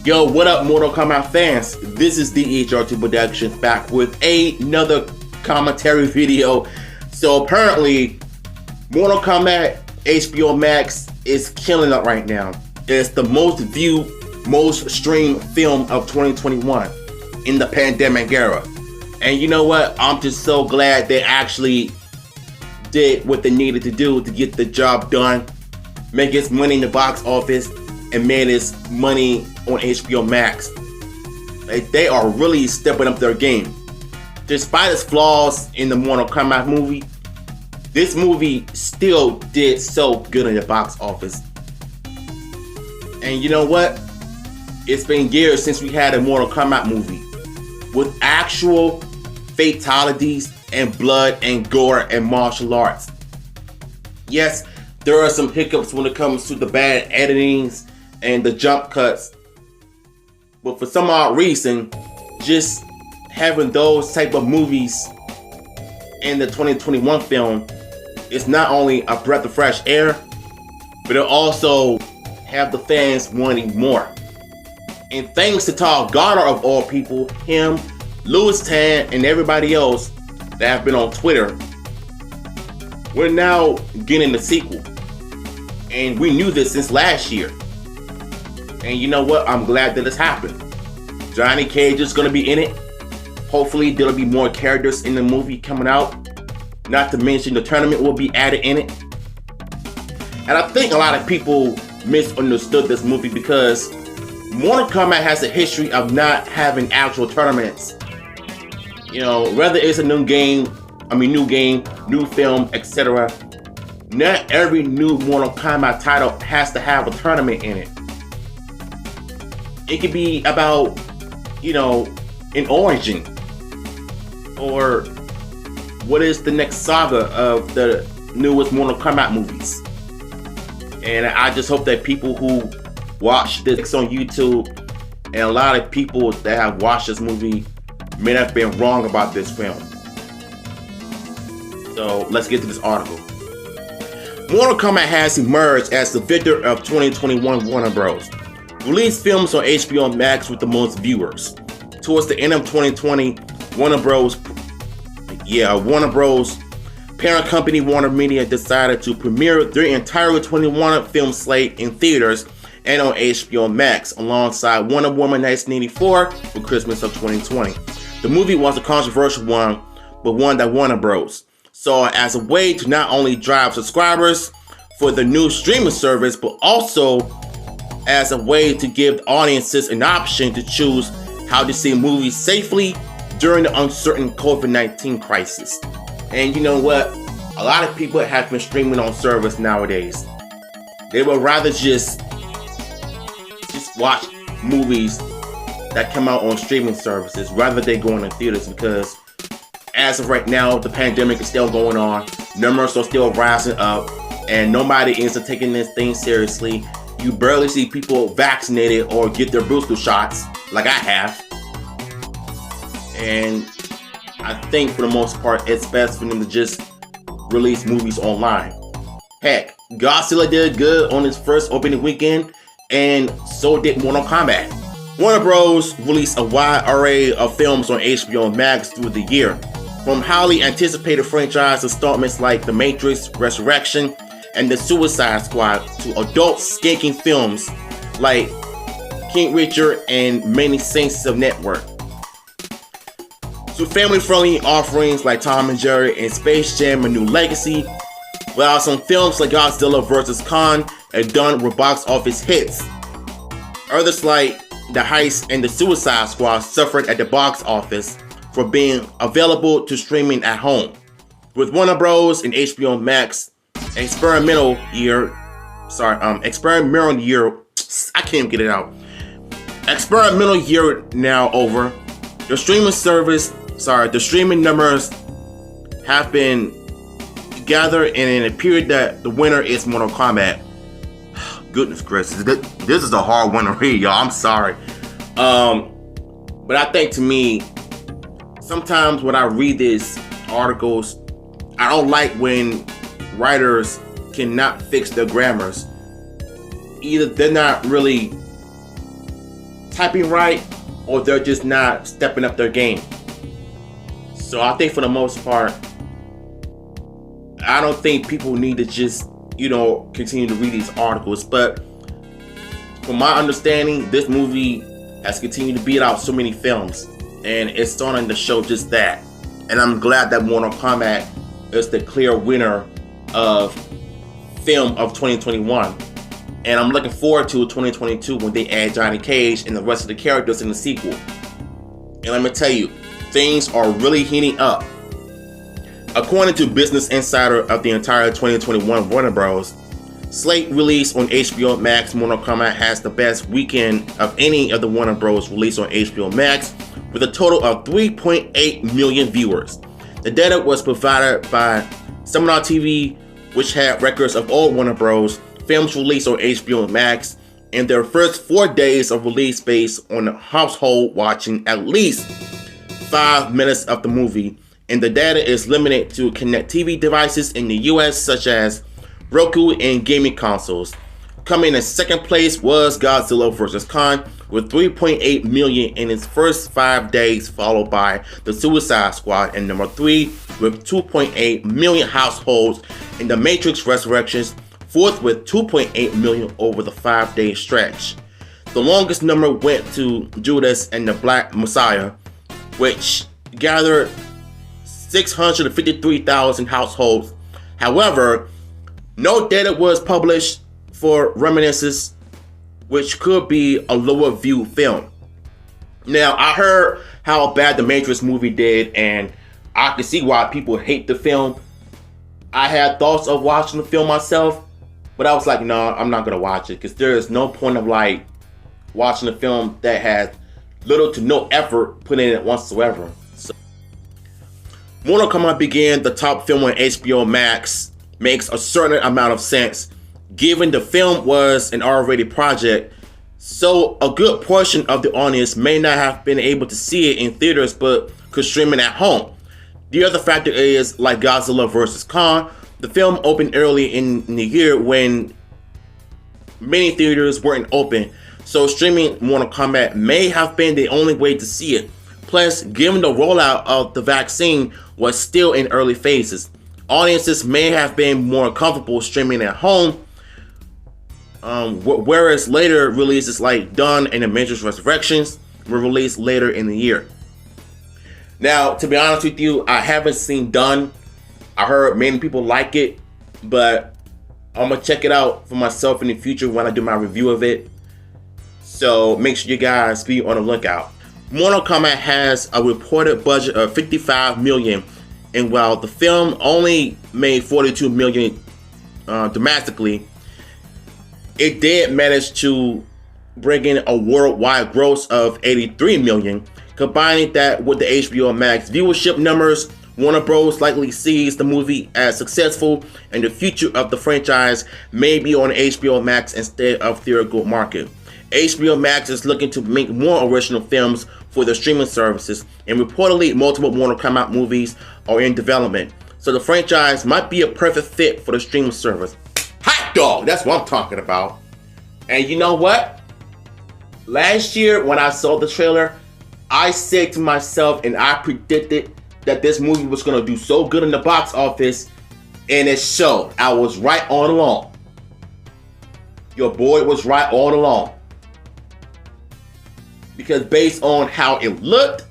Yo, what up, Mortal Kombat fans? This is DHR2 Productions back with another commentary video. So apparently, Mortal Kombat HBO Max is killing it right now. It's the most viewed, most streamed film of 2021 in the pandemic era. And you know what? I'm just so glad they actually did what they needed to do to get the job done, make its money in the box office, and made its money on HBO Max. Like, they are really stepping up their game. Despite its flaws in the Mortal Kombat movie, this movie still did so good in the box office. And you know what? It's been years since we had a Mortal Kombat movie with actual fatalities and blood and gore and martial arts. Yes, there are some hiccups when it comes to the bad editings and the jump cuts, but for some odd reason, just having those type of movies in the 2021 film is not only a breath of fresh air, but it also have the fans wanting more. And thanks to Todd Garner of all people, him, Louis Tan, and everybody else that have been on Twitter, we're now getting the sequel. And we knew this since last year. And you know what? I'm glad that this happened. Johnny Cage is going to be in it. Hopefully there'll be more characters in the movie coming out. Not to mention the tournament will be added in it. And I think a lot of people misunderstood this movie because Mortal Kombat has a history of not having actual tournaments. You know, whether it's a new game, new film, etc. Not every new Mortal Kombat title has to have a tournament in it. It could be about, an origin, or what is the next saga of the newest Mortal Kombat movies. And I just hope that people who watch this on YouTube and a lot of people that have watched this movie may have been wrong about this film. So let's get to this article. Mortal Kombat has emerged as the victor of 2021 Warner Bros. Released films on HBO Max with the most viewers. Towards the end of 2020, Warner Bros. Parent company Warner Media decided to premiere their entire 2021 film slate in theaters and on HBO Max alongside Wonder Woman 1984 for Christmas of 2020. The movie was a controversial one, but one that Warner Bros. saw as a way to not only drive subscribers for the new streaming service, but also as a way to give audiences an option to choose how to see movies safely during the uncertain COVID-19 crisis. And you know what? A lot of people have been streaming on service nowadays. They would rather just watch movies that come out on streaming services rather than going to theaters, because as of right now, the pandemic is still going on. Numbers are still rising up, and nobody is taking this thing seriously. You barely see people vaccinated or get their booster shots like I have. And I think for the most part, it's best for them to just release movies online. Heck, Godzilla did good on its first opening weekend, and so did Mortal Kombat. Warner Bros. Released a wide array of films on HBO Max through the year, from highly anticipated franchise installments like The Matrix Resurrection and The Suicide Squad to adult skanking films like King Richard and many Saints of Network, to family-friendly offerings like Tom and Jerry and Space Jam: A New Legacy, while some films like Godzilla vs. Kong and done with box office hits. Others like The Heist and The Suicide Squad suffered at the box office for being available to streaming at home. With Warner Bros. And HBO Max experimental year now over, the streaming numbers have been gathered, and in a period that the winner is Mortal Kombat. Goodness gracious, this is a hard one to read, y'all. I'm sorry. But I think, to me, sometimes when I read these articles, I don't like when writers cannot fix their grammars. Either they're not really typing right, or they're just not stepping up their game. So I think for the most part, I don't think people need to just, continue to read these articles. But from my understanding, this movie has continued to beat out so many films, and it's starting to show just that. And I'm glad that Mortal Kombat is the clear winner of film of 2021. And I'm looking forward to 2022 when they add Johnny Cage and the rest of the characters in the sequel. And let me tell you, things are really heating up. According to Business Insider of the entire 2021 Warner Bros. Slate release on HBO Max, Mortal Kombat has the best weekend of any of the Warner Bros. Release on HBO Max, with a total of 3.8 million viewers. The data was provided by Seminar TV, which had records of all Warner Bros. Films released on HBO Max in their first 4 days of release, based on the household watching at least 5 minutes of the movie. And the data is limited to Connect TV devices in the US, such as Roku and gaming consoles. Coming in second place was Godzilla vs. Kong with 3.8 million in its first 5 days, followed by The Suicide Squad in number 3 with 2.8 million households, and The Matrix Resurrections fourth with 2.8 million over the 5-day stretch. The longest number went to Judas and the Black Messiah, which gathered 653,000 households. However, no data was published for Reminiscence, which could be a lower view film. Now, I heard how bad the Matrix movie did, and I can see why people hate the film. I had thoughts of watching the film myself, but I was like, no, I'm not gonna watch it, because there is no point of watching a film that has little to no effort put in it whatsoever. So, Mortal Kombat began the top film on HBO Max makes a certain amount of sense, given the film was an R-rated project, so a good portion of the audience may not have been able to see it in theaters but could stream it at home. The other factor is, like Godzilla vs. Kong, the film opened early in the year when many theaters weren't open, so streaming Mortal Kombat may have been the only way to see it. Plus, given the rollout of the vaccine was still in early phases, audiences may have been more comfortable streaming at home, whereas later releases like Dawn and The Matrix Resurrections were released later in the year. Now, to be honest with you, I haven't seen Dawn. I heard many people like it, but I'm gonna check it out for myself in the future when I do my review of it. So make sure you guys be on the lookout. Mortal Kombat has a reported budget of $55 million, and while the film only made $42 million domestically, it did manage to bring in a worldwide gross of $83 million. Combining that with the HBO Max viewership numbers, Warner Bros. Likely sees the movie as successful, and the future of the franchise may be on HBO Max instead of theatrical market. HBO Max is looking to make more original films for their streaming services, and reportedly multiple Mortal Kombat movies are in development. So the franchise might be a perfect fit for the streaming service. Hot dog, that's what I'm talking about. And you know what? Last year when I saw the trailer, I said to myself, and I predicted that this movie was going to do so good in the box office, and it showed. I was right all along. Your boy was right all along. Because based on how it looked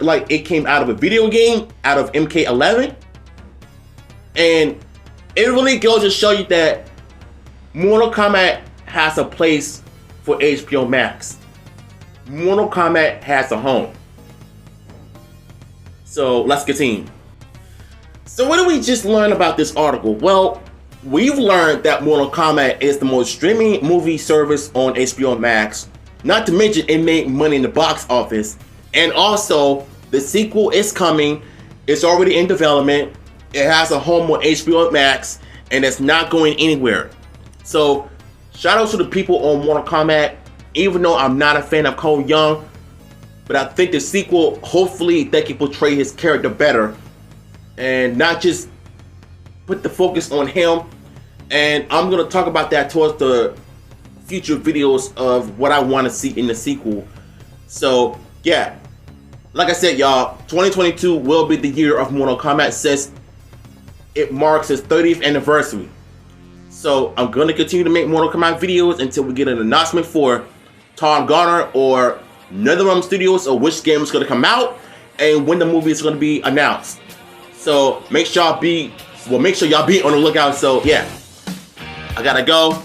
like it came out of a video game, out of MK11. And it really goes to show you that Mortal Kombat has a place for HBO Max. Mortal Kombat has a home. So let's continue. So what did we just learn about this article? Well, we've learned that Mortal Kombat is the most streaming movie service on HBO Max. Not to mention it made money in the box office. And also, the sequel is coming. It's already in development. It has a home on HBO Max, and it's not going anywhere. So, shout out to the people on Mortal Kombat. Even though I'm not a fan of Cole Young, but I think the sequel, hopefully they can portray his character better and not just put the focus on him. And I'm going to talk about that towards the future videos of what I want to see in the sequel. So yeah, like I said, y'all, 2022 will be the year of Mortal Kombat since it marks its 30th anniversary. So I'm going to continue to make Mortal Kombat videos until we get an announcement for Tom Garner or NetherRealm Studios or which game is going to come out and when the movie is going to be announced. So make sure y'all be on the lookout. So yeah, I gotta go.